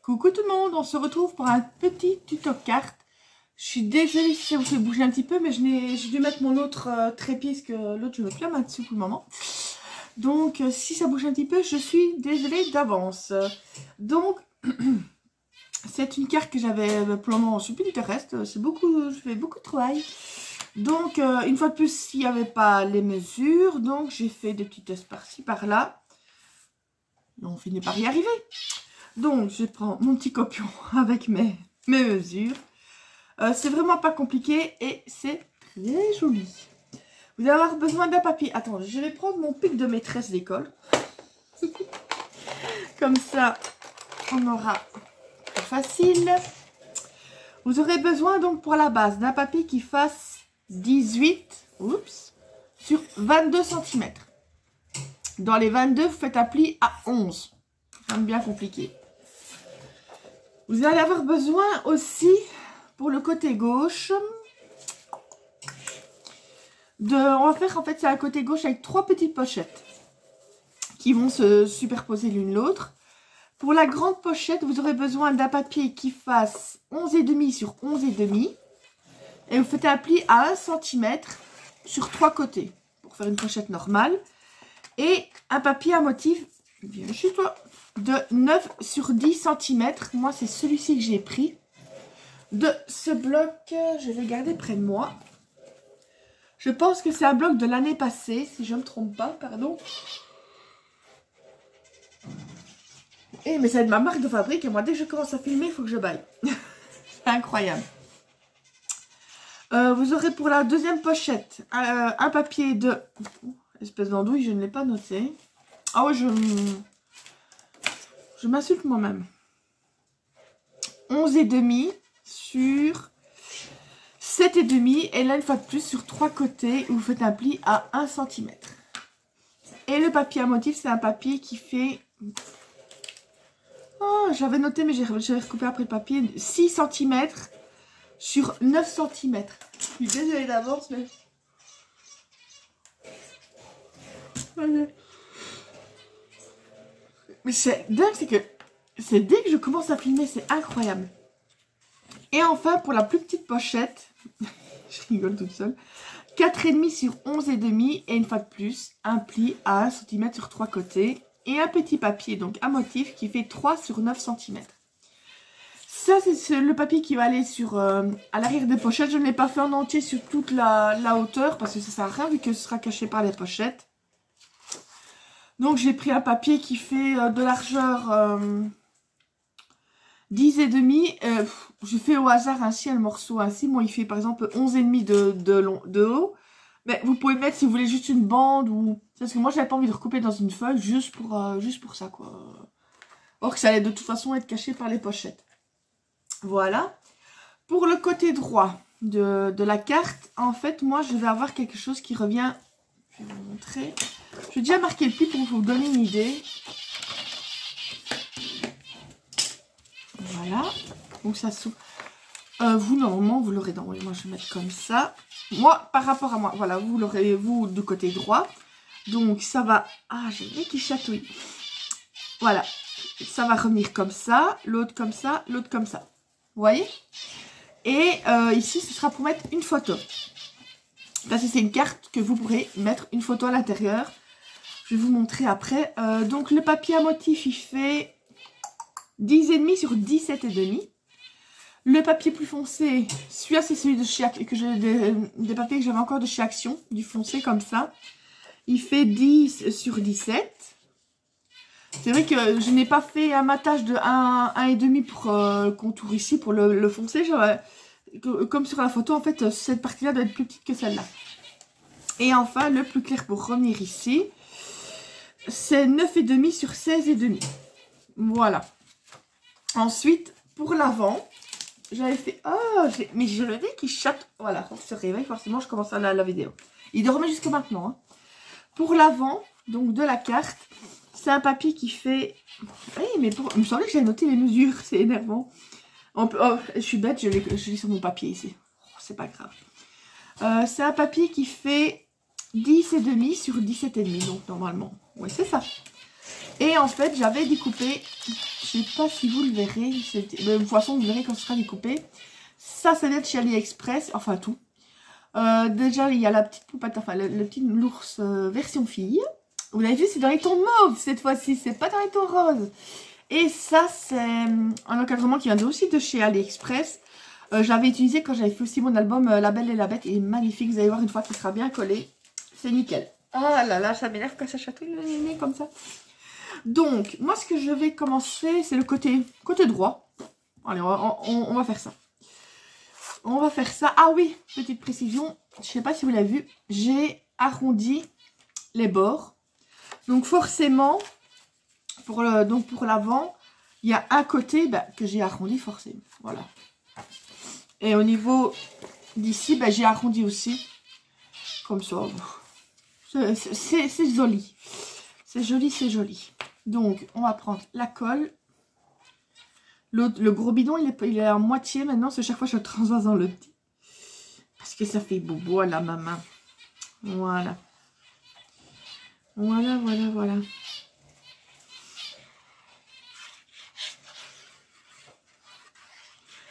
Coucou tout le monde, on se retrouve pour un petit tuto carte. Je suis désolée si ça vous fait bouger un petit peu, mais j'ai dû mettre mon autre trépied parce que l'autre je ne mets plus la main dessus pour le moment. Donc si ça bouge un petit peu, je suis désolée d'avance. Donc c'est une carte que j'avais pour le moment sur Pinterest. C'est beaucoup, je fais beaucoup de travail. Donc une fois de plus, il n'y avait pas les mesures, donc j'ai fait des petits tests par-ci par-là. On finit par y arriver. Donc, je prends mon petit copion avec mes mesures. C'est vraiment pas compliqué et c'est très joli. Vous allez avoir besoin d'un papier. Attendez, je vais prendre mon pic de maîtresse d'école. Comme ça, on aura plus facile. Vous aurez besoin donc pour la base d'un papier qui fasse 18 sur 22 cm. Dans les 22, vous faites un pli à 11. C'est quand même bien compliqué. Vous allez avoir besoin aussi, pour le côté gauche, on va faire en fait, c'est un côté gauche avec 3 petites pochettes qui vont se superposer l'une l'autre. Pour la grande pochette, vous aurez besoin d'un papier qui fasse 11,5 sur 11,5. Et vous faites un pli à 1 cm sur 3 côtés pour faire une pochette normale. Et un papier à motif, viens chez toi, de 9 sur 10 cm. Moi, c'est celui-ci que j'ai pris. De ce bloc, je vais le garder près de moi. Je pense que c'est un bloc de l'année passée, si je ne me trompe pas, pardon. Et mais c'est de ma marque de fabrique, et moi, dès que je commence à filmer, il faut que je baille. C'est incroyable. Vous aurez pour la deuxième pochette un papier de... espèce d'andouille, je ne l'ai pas noté. Ah ouais, je m'insulte moi-même. 11,5 sur 7,5. Et là, une fois de plus, sur 3 côtés, vous faites un pli à 1 cm. Et le papier à motif, c'est un papier qui fait... Oh, j'avais noté, mais j'ai recoupé après le papier. 6 cm sur 9 cm. Je suis désolée d'avance, mais... Mais c'est dingue, c'est que c'est dès que je commence à filmer, c'est incroyable. Et enfin, pour la plus petite pochette, je rigole toute seule, 4,5 sur 11,5 et une fois de plus, un pli à 1 cm sur 3 côtés et un petit papier, donc à motif, qui fait 3 sur 9 cm. Ça, c'est le papier qui va aller sur à l'arrière des pochettes. Je ne l'ai pas fait en entier sur toute la hauteur parce que ça ne sert à rien vu que ce sera caché par les pochettes. Donc j'ai pris un papier qui fait de largeur 10,5. J'ai fait au hasard ainsi un morceau ainsi. Moi il fait par exemple 11,5 de haut. Mais vous pouvez mettre si vous voulez juste une bande ou... Parce que moi j'avais pas envie de recouper dans une feuille juste pour ça quoi. Or que ça allait de toute façon être caché par les pochettes. Voilà. Pour le côté droit de la carte, en fait moi je vais avoir quelque chose qui revient... Je vais vous montrer... Je vais déjà marquer le pli pour vous donner une idée. Voilà. Donc ça s'ouvre. Vous, normalement, vous l'aurez dans... Moi, je vais mettre comme ça. Moi, par rapport à moi, voilà, vous l'aurez, vous, du côté droit. Donc, ça va... Ah, j'ai vu qui chatouille. Voilà. Ça va revenir comme ça. L'autre comme ça. L'autre comme ça. Vous voyez? Et ici, ce sera pour mettre une photo. Parce que c'est une carte que vous pourrez mettre une photo à l'intérieur. Je vais vous montrer après. Donc le papier à motif, il fait 10,5 sur 17,5. Le papier plus foncé, celui-là c'est celui de chez des papiers que j'avais encore de chez Action, du foncé comme ça. Il fait 10 sur 17. C'est vrai que je n'ai pas fait un matage de 1,5 pour le contour ici, pour le foncé. Comme sur la photo, en fait, cette partie-là doit être plus petite que celle-là. Et enfin, le plus clair pour revenir ici, c'est 9,5 sur 16,5. Voilà. Ensuite, pour l'avant, j'avais fait... Oh, mais je le dis qu'il chatte. Voilà, on se réveille, forcément, je commence à la vidéo. Il dormait jusqu'à maintenant. Hein. Pour l'avant, donc de la carte, c'est un papier qui fait... Hey, mais il me semblait que j'avais noté les mesures, c'est énervant. Oh, je suis bête, je lis sur mon papier ici. Oh, c'est pas grave. C'est un papier qui fait 10,5 sur 17,5, donc normalement. Oui, c'est ça. Et en fait, j'avais découpé, je sais pas si vous le verrez, de toute façon, vous verrez quand ce sera découpé. Ça vient de chez AliExpress, enfin tout. Déjà, il y a la petite poupette, enfin le petit ours version fille. Vous l'avez vu, c'est dans les tons mauves cette fois-ci, c'est pas dans les tons roses. Et ça, c'est un encadrement qui vient aussi de chez AliExpress. Je l'avais utilisé quand j'avais fait aussi mon album La Belle et la Bête. Il est magnifique, vous allez voir une fois qu'il sera bien collé. C'est nickel. Ah là là, ça m'énerve quand ça chatouille le nez comme ça. Donc, moi, ce que je vais commencer, c'est le côté droit. Allez, on va faire ça. On va faire ça. Ah oui, petite précision. Je sais pas si vous l'avez vu. J'ai arrondi les bords. Donc, forcément, pour l'avant, il y a un côté que j'ai arrondi forcément. Voilà. Et au niveau d'ici, j'ai arrondi aussi. Comme ça. C'est joli. C'est joli, c'est joli. Donc, on va prendre la colle. Le gros bidon, il est à moitié maintenant. C'est chaque fois que je le transvase dans le petit. Parce que ça fait bobo à la maman. Voilà. Voilà, voilà, voilà.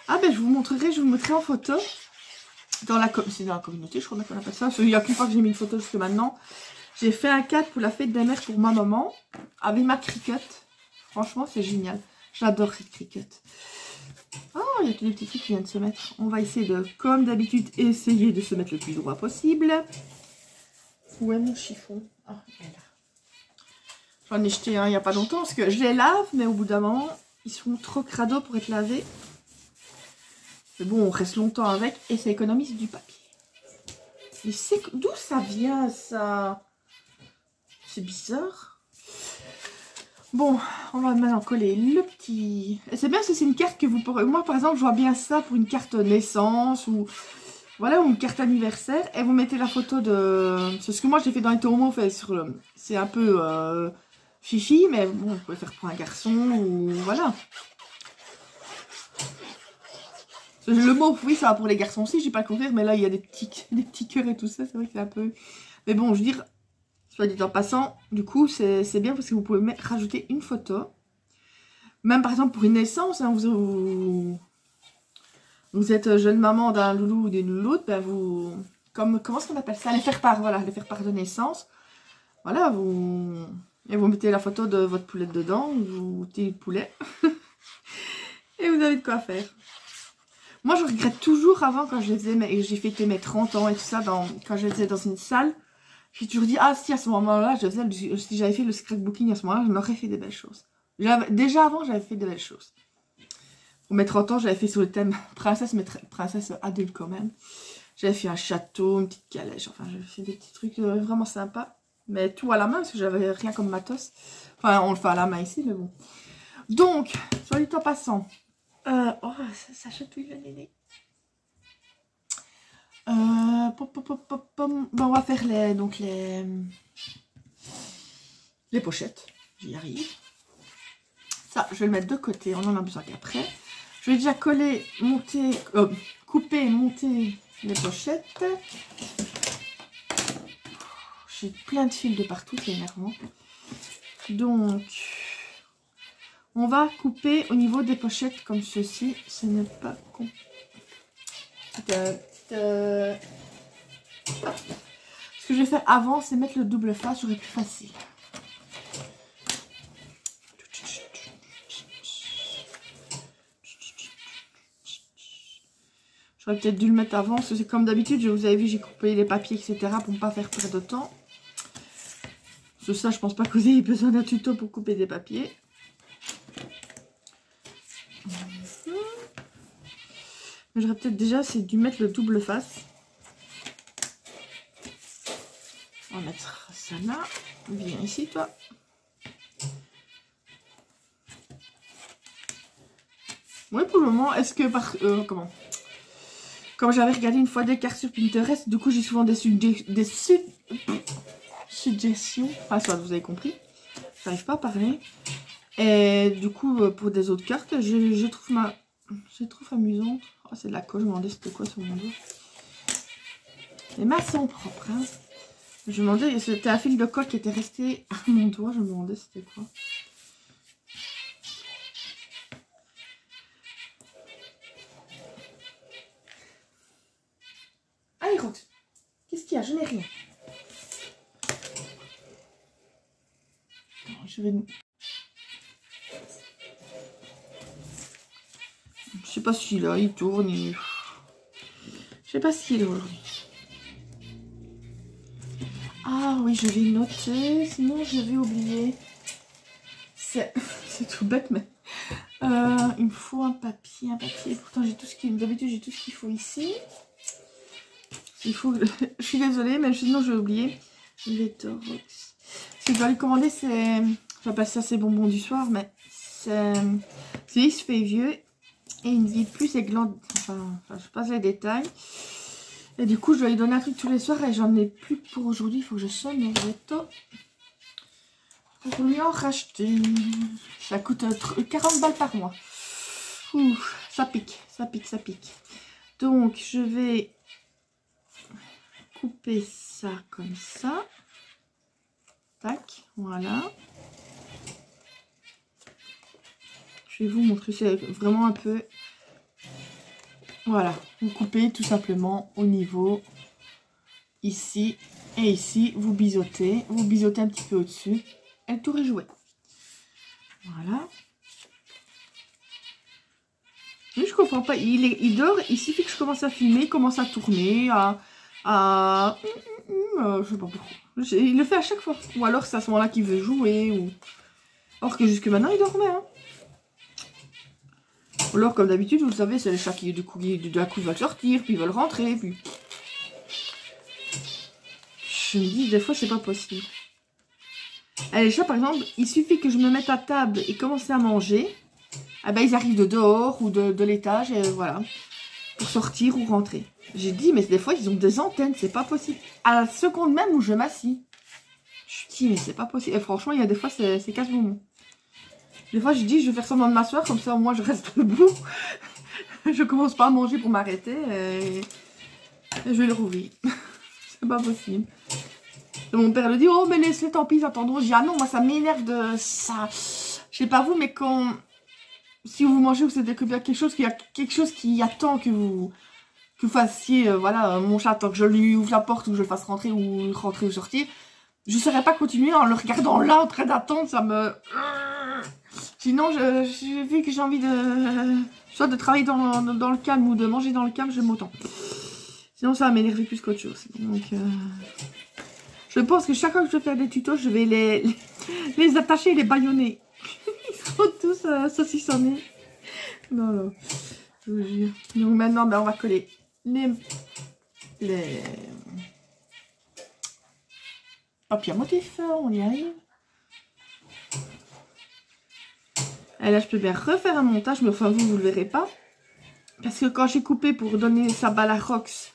Ah ben, je vous mettrai en photo. C'est dans la communauté, je crois qu'on appelle ça. Il n'y a qu'une fois que j'ai mis une photo jusque maintenant. J'ai fait un cadre pour la fête des mères pour ma maman. Avec ma Cricut. Franchement, c'est génial. J'adore cette Cricut. Oh, il y a tous les petits trucs qui viennent de se mettre. On va essayer de, comme d'habitude, essayer de se mettre le plus droit possible. Où est mon chiffon? Ah, il est là. J'en ai jeté un il n'y a pas longtemps parce que je les lave, mais au bout d'un moment, ils sont trop crado pour être lavés. Mais bon, on reste longtemps avec et ça économise du papier. Mais c'est d'où ça vient, ça? C'est bizarre. Bon, on va maintenant coller le petit... C'est bien parce que c'est une carte que vous pourrez... Moi, par exemple, je vois bien ça pour une carte naissance ou... Voilà, ou une carte anniversaire. Et vous mettez la photo de... C'est ce que moi, j'ai fait dans les tourments. C'est un peu fifi, mais bon, vous pouvez faire pour un garçon ou... Voilà. Le mot, oui, ça va pour les garçons aussi, j'ai pas le contraire, mais là, il y a des petits cœurs et tout ça, c'est vrai que c'est un peu... Mais bon, je veux dire, soit dit en passant, du coup, c'est bien parce que vous pouvez rajouter une photo. Même, par exemple, pour une naissance, hein, vous êtes jeune maman d'un loulou ou d'une louloute, ben comment est-ce qu'on appelle ça? Les faire-part, voilà, les faire-part de naissance. Voilà, et vous mettez la photo de votre poulette dedans, vous mettez le poulet, et vous avez de quoi faire. Moi, je regrette toujours avant, quand j'ai fêté mes 30 ans et tout ça, quand je faisais dans une salle, j'ai toujours dit, ah si, à ce moment-là, si j'avais fait le scrapbooking à ce moment-là, j'en aurais fait des belles choses. Déjà avant, j'avais fait des belles choses. Pour mes 30 ans, j'avais fait sur le thème princesse, mais princesse adulte quand même. J'avais fait un château, une petite calèche, enfin, j'avais fait des petits trucs vraiment sympas. Mais tout à la main, parce que j'avais rien comme matos. Enfin, on le fait à la main ici, mais bon. Donc, soit dit en passant... oh, ça chatouille le néné. Bon, on va faire les pochettes. J'y arrive. Ça, je vais le mettre de côté. On en a besoin qu'après. Je vais déjà couper et monter les pochettes. J'ai plein de fils de partout, c'est énervant. Donc... On va couper au niveau des pochettes comme ceci. Ce n'est pas con. Ce que je vais faire avant, c'est mettre le double face. J'aurais plus facile. J'aurais peut-être dû le mettre avant. Parce que c'est comme d'habitude, vous avez vu, j'ai coupé les papiers, etc. pour ne pas faire perdre de temps. Parce que ça, je pense pas que vous ayez besoin d'un tuto pour couper des papiers. Mais j'aurais peut-être déjà dû mettre le double face. On va mettre ça là. Viens ici, toi. Oui, pour le moment, est-ce que comment? Comme j'avais regardé une fois des cartes sur Pinterest, du coup, j'ai souvent des suggestions. Enfin, soit vous avez compris. J'arrive pas à parler. Et du coup, pour des autres cartes, je trouve amusante. Oh, c'est de la colle, je me demandais c'était quoi sur mon dos. Les mains sont propres, hein. Je me demandais, c'était un fil de colle qui était resté à mon doigt. Je me demandais c'était quoi. Allez, Rox. Qu'est-ce qu'il y a? Je n'ai rien. Je vais... Je sais pas si là, il tourne. Je sais pas ce qu'il est aujourd'hui. Ah oui, je vais noter, sinon je vais oublier. C'est tout bête, mais il me faut un papier. Pourtant, j'ai tout ce qu'il... D'habitude, j'ai tout ce qu'il faut ici. Il faut... Je suis désolée, mais sinon, je vais oublier. Vetorox. Ce que je dois lui commander, c'est... J'appelle ça ces bonbons du soir, mais c'est... Il se fait vieux et il ne vit plus ses glandes. Enfin, je passe les détails. Et du coup, je dois lui donner un truc tous les soirs et j'en ai plus pour aujourd'hui. Il faut que je sonne au veto pour lui en racheter. Ça coûte 40 balles par mois. Ouh, ça pique, ça pique, ça pique. Donc, je vais couper ça comme ça. Tac, voilà. Je vais vous montrer, c'est vraiment un peu... Voilà, vous coupez tout simplement au niveau ici et ici, vous bisotez un petit peu au-dessus et le tour est joué. Voilà. Mais je comprends pas, il dort, il suffit que je commence à filmer, il commence à tourner, je sais pas pourquoi. Il le fait à chaque fois. Ou alors c'est à ce moment-là qu'il veut jouer. Ou... Or que jusque maintenant il dormait. Hein. Ou alors comme d'habitude, vous le savez, c'est le chat qui de la couche va sortir, puis ils veulent rentrer, puis... Je me dis, des fois c'est pas possible. Et les chats par exemple, il suffit que je me mette à table et commencer à manger. Ah ben ils arrivent de dehors ou de l'étage, et voilà. Pour sortir ou rentrer. J'ai dit, mais des fois ils ont des antennes, c'est pas possible. À la seconde même où je m'assis. Je dis, mais c'est pas possible. Et franchement, il y a des fois, c'est casse-bonbon. Des fois, je dis, je vais faire semblant de m'asseoir, comme ça, au moins, je reste debout. Je commence pas à manger pour m'arrêter. Et je vais le rouvrir. C'est pas possible. Et mon père le dit, oh, mais laisse-les, tant pis, attendons. Je dis, ah non, moi, ça m'énerve de ça. Je sais pas vous, mais quand... Si vous mangez ou c'est quelque chose qui attend que vous fassiez, voilà, mon chat, tant que je lui ouvre la porte ou que je le fasse rentrer ou sortir, je ne saurais pas continuer en le regardant là, en train d'attendre, ça me... Sinon, vu que j'ai envie de... Soit de travailler dans le calme ou de manger dans le calme, j'aime autant. Sinon, ça va m'énerver plus qu'autre chose. Donc, je pense que chaque fois que je vais faire des tutos, je vais les attacher et les bâillonner. Ils sont tous saucissonnés. Non, non. Je vous jure. Donc maintenant, ben, on va coller les papiers à motif. On y arrive. Et là, je peux bien refaire un montage, mais enfin, vous ne le verrez pas. Parce que quand j'ai coupé pour donner sa balle à Rox,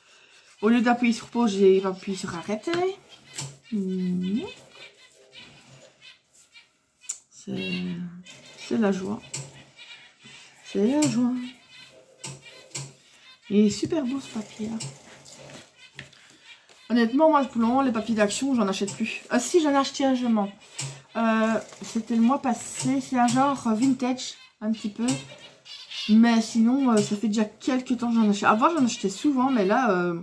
au lieu d'appuyer sur pause, j'ai appuyé sur arrêter. C'est la joie. C'est la joie. Il est super beau ce papier là. Honnêtement, moi pour le moment, les papiers d'action, j'en achète plus. Ah si, j'en ai acheté un, je mens. C'était le mois passé. C'est un genre vintage, un petit peu. Mais sinon, ça fait déjà quelques temps que j'en achète. Avant, j'en achetais souvent, mais là...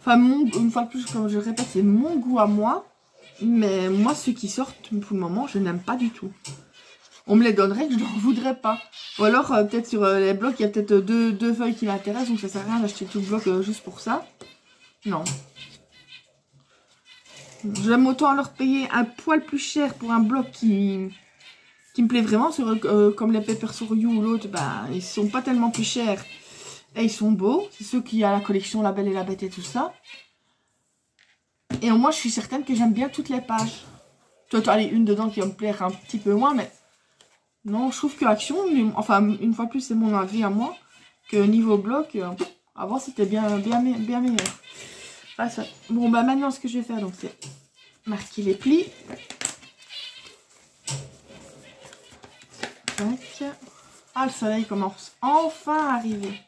Enfin, une fois de plus, comme je le répète, c'est mon goût à moi. Mais moi, ceux qui sortent, pour le moment, je n'aime pas du tout. On me les donnerait que je n'en voudrais pas. Ou alors, peut-être sur les blocs, il y a peut-être deux feuilles qui m'intéressent. Donc, ça sert à rien d'acheter tout le bloc juste pour ça. Non. J'aime autant leur payer un poil plus cher pour un bloc qui me plaît vraiment. Comme les Pepper You ou l'autre, bah, ils sont pas tellement plus chers. Et ils sont beaux. C'est ceux qui ont la collection La Belle et la Bête et tout ça. Et au moins, je suis certaine que j'aime bien toutes les pages. Peut-être, allez, une dedans qui va me plaire un petit peu moins, mais... Non, je trouve que Action, enfin, une fois de plus, c'est mon avis à moi, que niveau bloc, avant, c'était bien meilleur. Ah, ça. Bon, bah maintenant, ce que je vais faire, donc, c'est marquer les plis. Tac. Ah, le soleil commence enfin à arriver.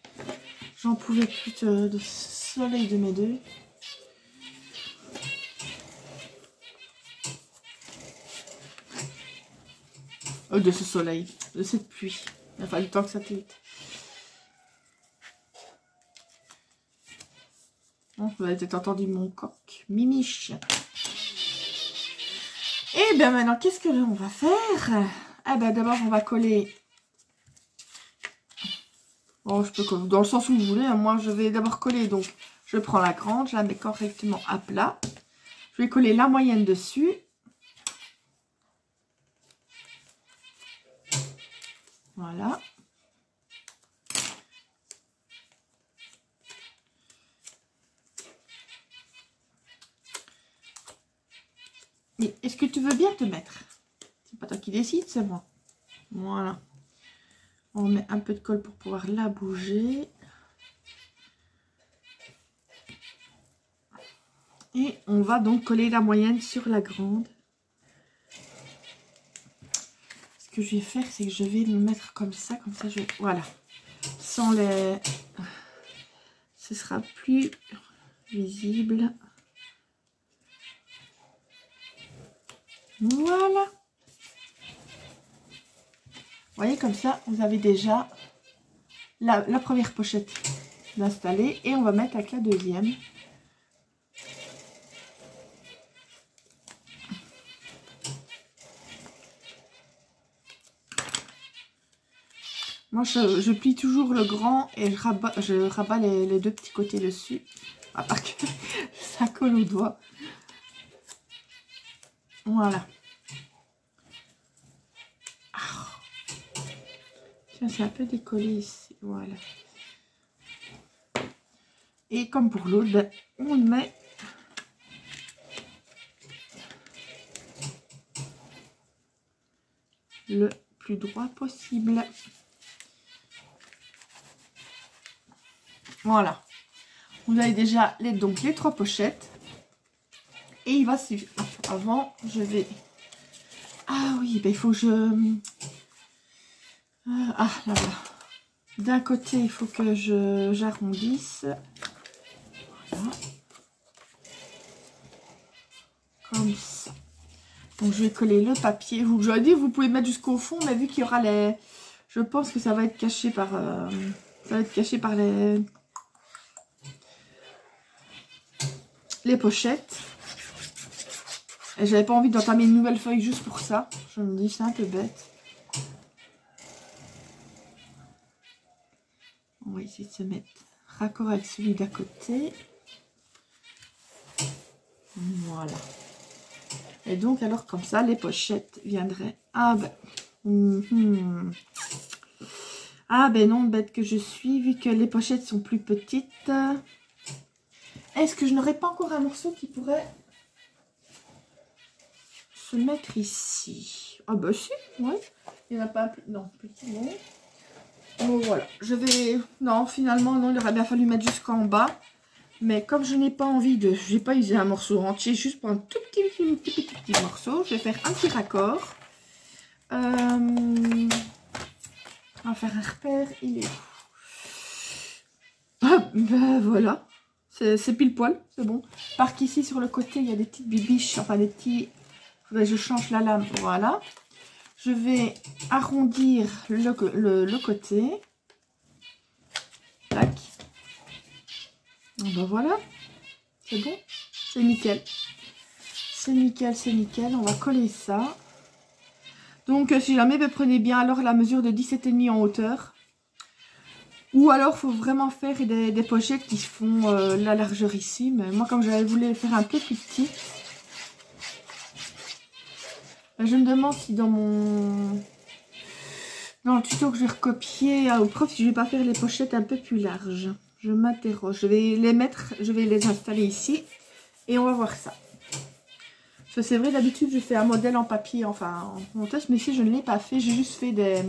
J'en pouvais plus de soleil de mes deux. De ce soleil, de cette pluie. Il a fallu le temps que ça t'évite. Bon, vous avez peut-être entendu mon coq. Mimiche. Et bien maintenant, qu'est-ce que l'on va faire? Eh bien d'abord, on va coller. Bon, je peux coller dans le sens où vous voulez. Moi, je vais d'abord coller. Donc, je prends la grande, je la mets correctement à plat. Je vais coller la moyenne dessus. Voilà. Mais est-ce que tu veux bien te mettre? C'est pas toi qui décide, c'est moi. Voilà. On met un peu de colle pour pouvoir la bouger. Et on va donc coller la moyenne sur la grande. Ce que je vais faire, c'est que je vais me mettre comme ça je vais... Voilà. Sans les... Ce sera plus visible. Voilà. Vous voyez, comme ça, vous avez déjà la première pochette installée. Et on va mettre avec la deuxième. Moi, je plie toujours le grand et je rabats les deux petits côtés dessus. À part que ça colle au doigt. Voilà. Tiens, c'est un peu décollé ici. Voilà. Et comme pour l'autre, ben, on le met le plus droit possible. Voilà. Vous avez déjà les trois pochettes. Et il va suffire. Avant, je vais... Ah oui, ben, il faut que je... Ah, là-bas. D'un côté, il faut que j'arrondisse. Voilà. Comme ça. Donc, je vais coller le papier. Je vous dis, vous pouvez mettre jusqu'au fond, mais vu qu'il y aura les... Je pense que ça va être caché par... Ça va être caché par les pochettes. Et j'avais pas envie d'entamer une nouvelle feuille juste pour ça. Je me dis, c'est un peu bête. On va essayer de se mettre raccord avec celui d'à côté. Voilà. Et donc, alors, comme ça, les pochettes viendraient... Ah ben... Ah ben non, bête que je suis, vu que les pochettes sont plus petites. Est-ce que je n'aurais pas encore un morceau qui pourrait se mettre ici? Ah bah si, ouais. Il n'y en a pas un plus... Non, petit, non. Bon, voilà. Je vais... Non, finalement, non, il aurait bien fallu mettre jusqu'en bas. Mais comme je n'ai pas envie de... Je n'ai pas usé un morceau entier, juste pour un tout petit morceau. Je vais faire un petit raccord. On va faire un repère. Il est où? Ah, ben voilà. C'est pile poil, c'est bon. Par qu'ici, sur le côté, il y a des petites bibiches. Enfin, des petits... Je change la lame, voilà. Je vais arrondir le côté. Tac. Ben voilà. C'est bon. C'est nickel. C'est nickel, c'est nickel. On va coller ça. Donc, si jamais, ben, prenez bien alors la mesure de 17,5 en hauteur. Ou alors, il faut vraiment faire des pochettes qui font la largeur ici. Mais moi, comme j'avais voulu faire un peu plus petit, je me demande si dans le tuto que je vais recopier au prof, si je vais pas faire les pochettes un peu plus larges. Je m'interroge. Je vais les installer ici et on va voir ça. Parce que c'est vrai, d'habitude, je fais un modèle en papier, enfin en montage, mais ici, je ne l'ai pas fait. J'ai juste fait des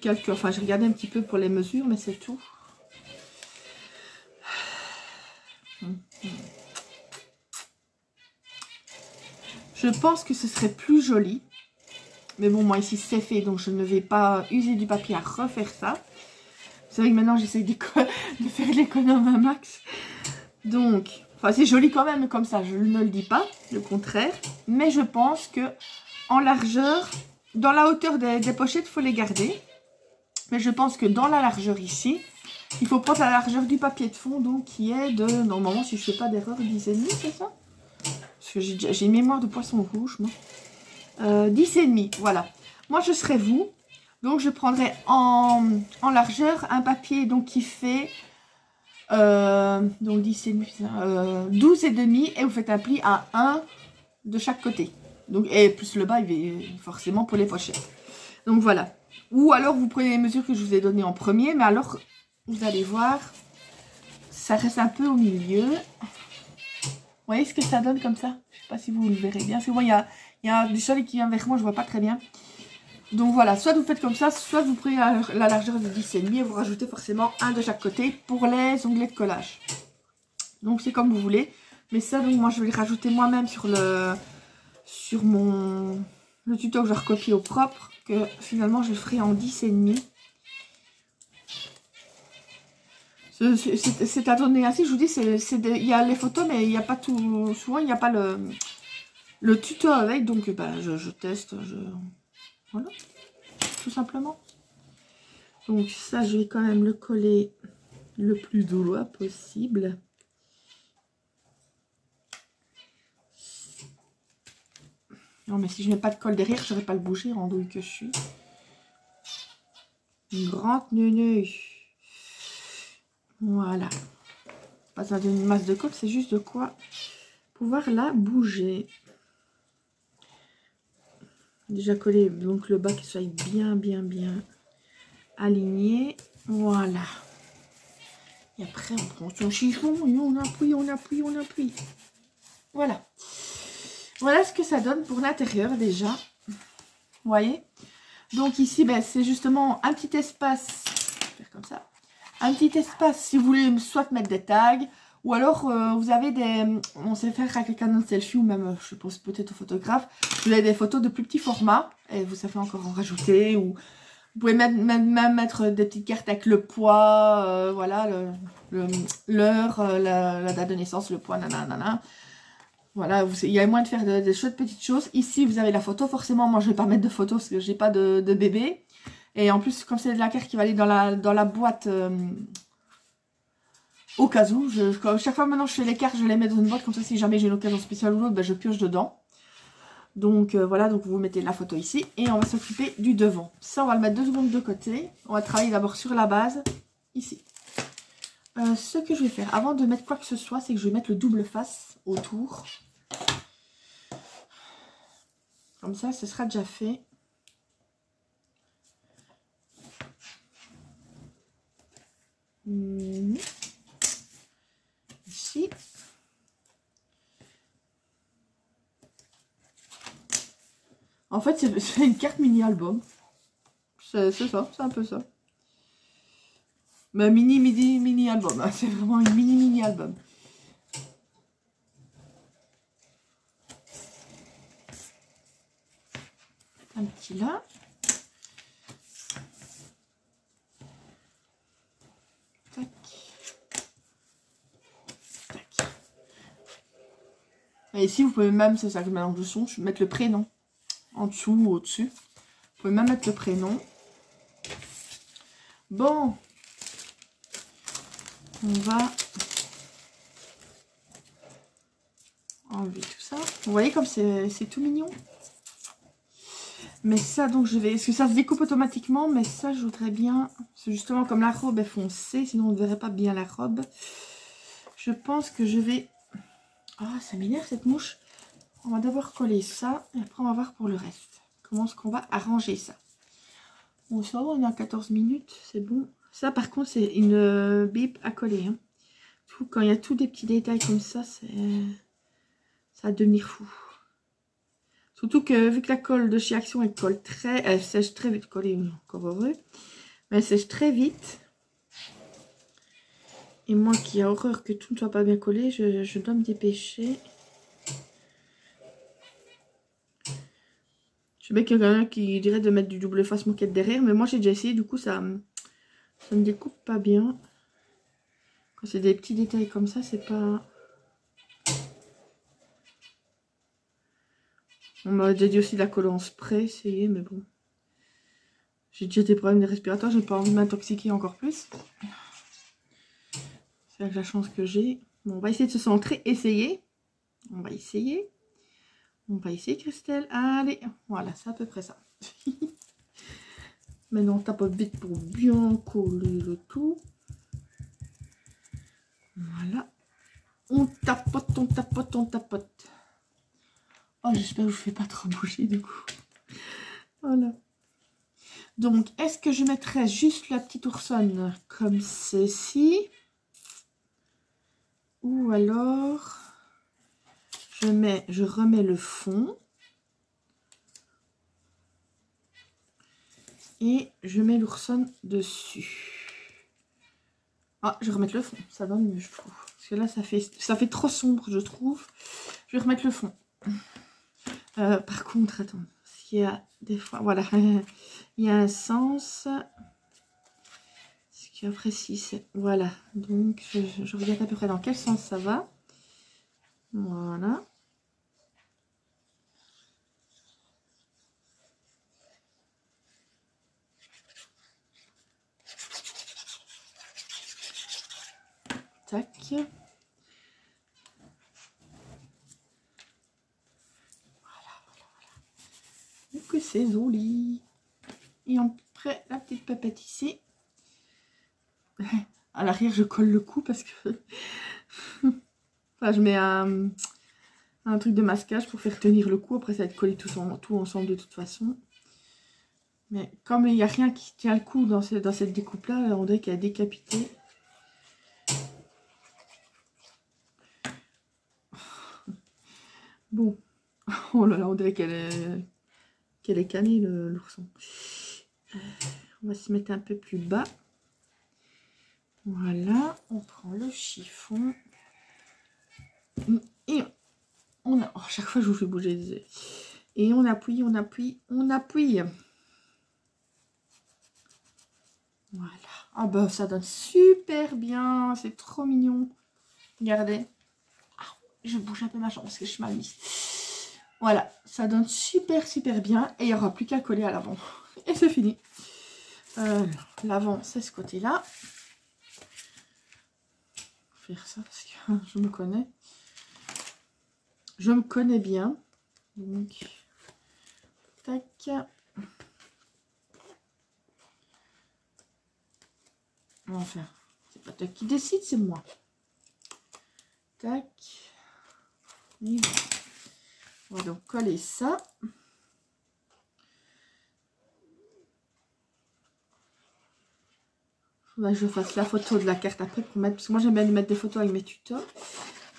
calculs. Enfin, j'ai regardé un petit peu pour les mesures, mais c'est tout. Je pense que ce serait plus joli. Mais bon, moi ici c'est fait, donc je ne vais pas user du papier à refaire ça. C'est vrai que maintenant j'essaye de faire l'économe un max. Donc, enfin c'est joli quand même comme ça, je ne le dis pas, le contraire. Mais je pense que en largeur, dans la hauteur des pochettes, il faut les garder. Mais je pense que dans la largeur ici, il faut prendre la largeur du papier de fond, donc qui est de, normalement, si je ne fais pas d'erreur, 10,5, c'est ça? Parce que j'ai une mémoire de poisson rouge, moi. 10,5, voilà. Moi, je serai vous. Donc, je prendrai en largeur un papier donc, qui fait donc 10,5, 12,5 et vous faites un pli à 1 de chaque côté. Donc, et plus le bas, il est forcément pour les pochettes. Donc, voilà. Ou alors, vous prenez les mesures que je vous ai données en premier, mais alors, vous allez voir, ça reste un peu au milieu. Vous voyez ce que ça donne comme ça? Je ne sais pas si vous le verrez bien. C'est bon, il y a du soleil qui vient vers moi, je ne vois pas très bien. Donc voilà, soit vous faites comme ça, soit vous prenez la largeur de 10,5 et vous rajoutez forcément un de chaque côté pour les onglets de collage. Donc c'est comme vous voulez. Mais ça, donc moi je vais le rajouter moi-même sur le tuto que je recopie au propre. Que finalement je le ferai en 10,5. C'est à donner ainsi, je vous dis, il y a les photos, mais il n'y a pas tout. Souvent il n'y a pas le tuto avec, donc bah, je teste, voilà, tout simplement. Donc ça, je vais quand même le coller le plus droit possible. Non, mais si je mets pas de colle derrière, je n'aurais pas le bouger, en douille que je suis. Une grande neuneu. Voilà. Pas besoin d'une masse de colle, c'est juste de quoi pouvoir la bouger. Déjà collé donc le bas qui soit bien aligné. Voilà. Et après on prend son chiffon et on appuie. Voilà. Voilà ce que ça donne pour l'intérieur déjà. Vous voyez? Donc ici ben, c'est justement un petit espace. Je vais faire comme ça. Un petit espace si vous voulez soit mettre des tags. Ou alors, vous avez des... On sait faire avec le Canon selfie ou même, je pense peut-être au photographe. Vous avez des photos de plus petits formats. Et vous savez encore en rajouter. Ou vous pouvez même mettre des petites cartes avec le poids. Voilà, l'heure, la date de naissance, le poids, nanana. Voilà, il y a moyen de faire des chouettes petites choses. Ici, vous avez la photo. Forcément, moi, je ne vais pas mettre de photo parce que je n'ai pas de bébé. Et en plus, comme c'est de la carte qui va aller dans la boîte... au cas où, chaque fois maintenant je fais les cartes, je les mets dans une boîte, comme ça si jamais j'ai une occasion spéciale ou l'autre, ben, je pioche dedans. Donc voilà, donc vous mettez la photo ici et on va s'occuper du devant. Ça on va le mettre 2 secondes de côté. On va travailler d'abord sur la base, ici. Ce que je vais faire, avant de mettre quoi que ce soit, c'est que je vais mettre le double face autour. Comme ça, ce sera déjà fait. Ici. En fait, c'est une carte mini-album. C'est ça, c'est un peu ça. Mais mini-album. Hein, c'est vraiment une mini-album. Un petit là. Tac. Tac. Et ici, vous pouvez même, c'est ça que maintenant que je songe, mettre le prénom. En dessous ou au-dessus. Vous pouvez même mettre le prénom. Bon. On va enlever tout ça. Vous voyez comme c'est tout mignon. Mais ça, donc je vais... Parce que ça se découpe automatiquement. Mais ça, je voudrais bien... C'est justement comme la robe est foncée. Sinon, on ne verrait pas bien la robe. Je pense que je vais... Ah, ça m'énerve cette mouche. On va d'abord coller ça. Et après, on va voir pour le reste. Comment est-ce qu'on va arranger ça? Bon, ça va, on est à 14 minutes. C'est bon. Ça, par contre, c'est une bip à coller. Hein. Quand il y a tous des petits détails comme ça, ça va devenir fou. Surtout que, vu que la colle de chez Action, elle sèche très vite. Coller, encore heureux. Mais elle sèche très vite. Et moi qui ai horreur que tout ne soit pas bien collé, je dois me dépêcher. Je sais bien qu'il y en a quelqu'un qui dirait de mettre du double face moquette derrière. Mais moi, j'ai déjà essayé. Du coup, ça ne découpe pas bien. Quand c'est des petits détails comme ça, c'est pas... On m'a déjà dit aussi de la colle en spray, essayer, mais bon. J'ai déjà des problèmes de respiratoire, j'ai pas envie de m'intoxiquer encore plus. C'est avec la chance que j'ai. Bon, on va essayer de se centrer, essayer. On va essayer. On va essayer, Christelle. Allez, voilà, c'est à peu près ça. Maintenant, on tapote vite pour bien coller le tout. Voilà. On tapote, on tapote, on tapote. Oh, j'espère que je ne fais pas trop bouger du coup. Voilà. Donc, est-ce que je mettrais juste la petite oursonne comme ceci? Ou alors, je remets le fond. Et je mets l'oursonne dessus. Ah, je vais remettre le fond. Ça donne mieux, je trouve. Parce que là, ça fait trop sombre, je trouve. Je vais remettre le fond. Par contre, attends. Parce qu'il y a des fois... Voilà. Il y a un sens... Ce qui est précis. Voilà. Donc, je regarde à peu près dans quel sens ça va. Voilà. Tac. Voilà, voilà. Que c'est joli. Et après, la petite pépette ici. À l'arrière, je colle le cou parce que... enfin, je mets un truc de masquage pour faire tenir le cou. Après, ça va être collé tout ensemble de toute façon. Mais comme il n'y a rien qui tient le cou dans cette découpe-là, on dirait qu'elle est décapitée. Bon. Oh là là, on dirait qu'elle est canée, l'ourson. On va se mettre un peu plus bas. Voilà, on prend le chiffon. Et on a... Oh, chaque fois, je vous fais bouger les yeux. Et on appuie, on appuie, on appuie. Voilà. Ah bah, ça donne super bien. C'est trop mignon. Regardez. Ah, je bouge un peu ma jambe parce que je suis mal mise. Voilà, ça donne super bien. Et il n'y aura plus qu'à coller à l'avant. Et c'est fini. L'avant, c'est ce côté-là. Faire ça parce que je me connais. Je me connais bien. Donc, tac. Enfin, c'est pas toi qui décide, c'est moi. Tac. Et on va donc coller ça. Faudra que je fasse la photo de la carte après pour mettre. Parce que moi j'aime bien lui mettre des photos avec mes tutos.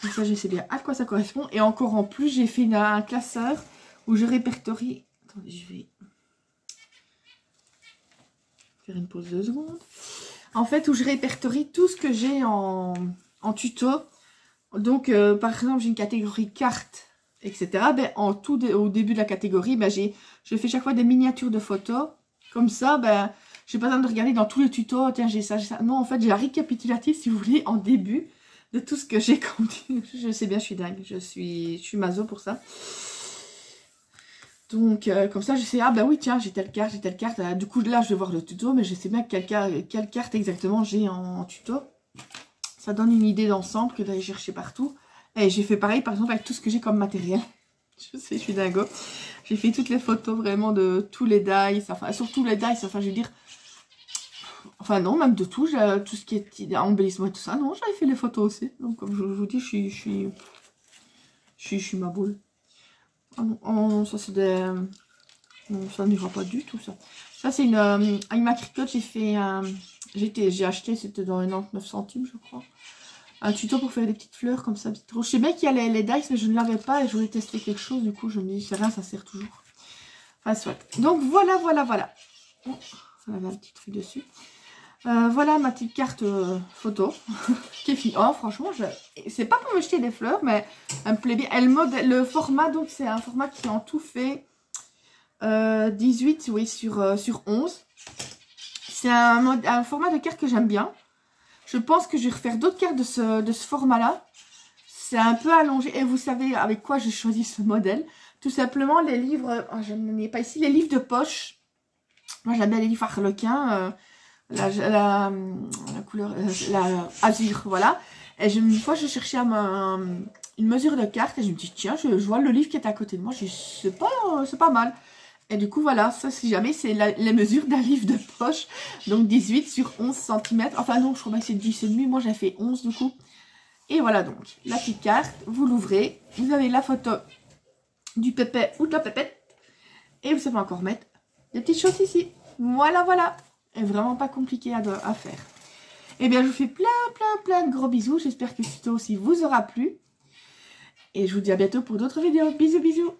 Donc ça, je sais bien à quoi ça correspond. Et encore en plus, j'ai fait un classeur où je répertorie. Attendez, je vais faire une pause de 2 secondes. En fait, où je répertorie tout ce que j'ai en tuto. Donc, par exemple, j'ai une catégorie carte, etc. Ben, au début de la catégorie, ben, je fais chaque fois des miniatures de photos. Comme ça, ben, j'ai pas besoin de regarder dans tous les tutos. Oh, tiens, j'ai ça, j'ai ça. Non, en fait, j'ai la récapitulative, si vous voulez, en début de tout ce que j'ai comme... Je sais bien, je suis dingue. Je suis maso pour ça. Donc, comme ça, je sais, ah ben oui, tiens, j'ai telle carte, j'ai telle carte. Du coup, là, je vais voir le tuto, mais je sais bien quelle carte exactement j'ai en tuto. Ça donne une idée d'ensemble que d'aller chercher partout. Et j'ai fait pareil, par exemple, avec tout ce que j'ai comme matériel. Je sais, je suis dingo. J'ai fait toutes les photos vraiment de tous les dice, enfin, surtout les dice, enfin, je veux dire... Enfin, non, même de tout, tout ce qui est embellissement et tout ça. Non, j'avais fait les photos aussi. Donc, comme je vous dis, je suis ma boule. Ah non, oh, ça c'est des... Non, ça n'ira pas du tout, ça. Ça, c'est une... avec ma cricotte, j'ai fait... j'ai acheté, c'était dans les 99 centimes, je crois. Un tuto pour faire des petites fleurs comme ça. Je sais bien qu'il y a les dice, mais je ne l'avais pas et je voulais tester quelque chose. Du coup, je me dis, c'est rien, ça sert toujours. Enfin, soit. Donc, voilà. Oh, ça avait un petit truc dessus. Voilà ma petite carte photo qui est finie. Oh, franchement, c'est pas pour me jeter des fleurs, mais elle me plaît bien. Le format, donc, c'est un format qui en tout fait 18, oui, sur 11. C'est un format de carte que j'aime bien. Je pense que je vais refaire d'autres cartes de ce format-là. C'est un peu allongé. Et vous savez avec quoi j'ai choisi ce modèle? tout simplement les livres, oh, je n'en ai pas ici, les livres de poche. Moi j'aime bien les livres Harlequin, la couleur, la azur, voilà. Et une fois je cherchais une mesure de carte et je me dis tiens, je vois le livre qui est à côté de moi, je dis c'est pas mal. Et du coup voilà, ça si jamais c'est les mesures d'un livre de poche, donc 18 sur 11 cm, enfin non je crois que c'est 10,5, moi j'ai fait 11 du coup. Et voilà donc, la petite carte, vous l'ouvrez, vous avez la photo du pépé ou de la pépette, et vous savez encore mettre des petites choses ici. Voilà, voilà. Et vraiment pas compliqué à faire. Et bien, je vous fais plein de gros bisous. J'espère que ce tuto aussi vous aura plu. Et je vous dis à bientôt pour d'autres vidéos. Bisous, bisous.